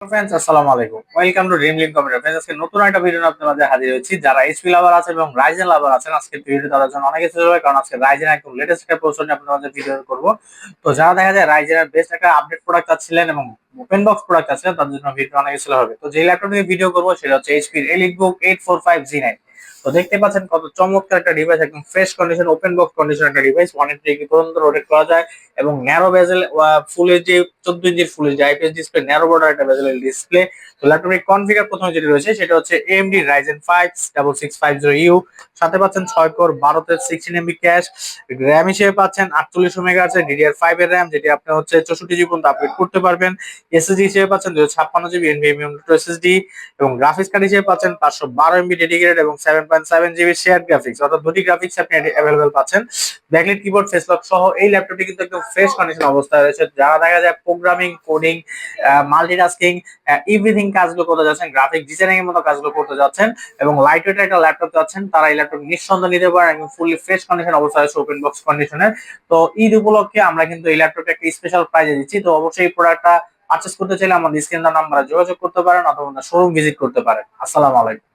Friends আসসালামু আলাইকুম, welcome to dream link computer. Friends আজকে নতুন একটা ভিডিও নিয়ে আপনাদের মাঝে হাজির হয়েছি। যারা এইচপি লাভার আছে এবং রাইজেন লাভার আছেন, আজকে ভিডিও তাদের জন্য অনেক কিছু হবে, কারণ আজকে রাইজেন একদম লেটেস্ট একটা প্রসেসর নিয়ে আপনাদের মাঝে ভিডিও করব। তো যারা দেখা যায় রাইজেনের বেস্ট একটা আপডেট প্রোডাক্ট চাচ্ছিলেন এবং ওপেন বক্স প্রোডাক্ট চাচ্ছিলেন, তাদের জন্য ভিডিও অনেক কিছু হবে। তো যে ল্যাপটপ নিয়ে ভিডিও করবো সেটা হচ্ছে এইচপির এলিটবুক 845G9। তো দেখতে পাচ্ছেন কত চমৎকার একটা ডিভাইস, একদম fresh condition, open box condition একটা ডিভাইস। 180 পর্যন্ত রোটেট করা যায় এবং ন্যারো বেজেল ফুল এইচডি 14 ইঞ্চির full HD IPS display, narrow border একটা বেজেল ডিসপ্লে। তো ল্যাপটপের কনফিগার প্রথমে যেটা রয়েছে সেটা হচ্ছে AMD Ryzen 5 6650U। সাথে পাচ্ছেন 6 কোর 12 16 MB ক্যাশ। র্যাম হিসেবে পাচ্ছেন 48 মেগাহার্টজ DDR5 এর র্যাম, যেটি আপনি হচ্ছে 64 জিবি পর্যন্ত আপগ্রেড করতে পারবেন। SSD হিসেবে পাচ্ছেন 256 জিবি NVMe SSD এবং গ্রাফিক্স কার্ড হিসেবে পাচ্ছেন 512 MB ডেডিকেটেড এবং 7.7 জিবি শেয়ার গ্রাফিক্স, অর্থাৎ দুটি গ্রাফিক্স আপনি অ্যাভেলেবল পাচ্ছেন। ব্যাকলাইট কিবোর্ড, ফেস লক সহ এই ল্যাপটপটি কিন্তু একদম ফ্রেশ কন্ডিশন অবস্থায় রয়েছে। যারা দেখা যায় প্রোগ্রামিং, কোডিং, মাল্টিটাস্কিং, এভরিথিং কাজগুলো করতে যাচ্ছেন, গ্রাফিক ডিজাইনিং এর মতো কাজগুলো করতে যাচ্ছেন এবং লাইট ওয়েট একটা ল্যাপটপ যাচ্ছেন, তারা এই ল্যাপটপ নিঃসন্দেহে নিতে পারেন। একদম ফুললি ফ্রেশ কন্ডিশন অবস্থায় আছে, ওপেন বক্স কন্ডিশনের। তো ঈদ উপলক্ষে আমরা কিন্তু এই ল্যাপটপটা একটা স্পেশাল প্রাইজে দিচ্ছি। তো অবশ্যই এই প্রোডাক্টটা পারচেস করতে চাইলে আমাদের স্ক্রিন নাম্বারে যোগাযোগ করতে পারেন অথবা শোরুম ভিজিট করতে পারেন। আসসালামু আলাইকুম।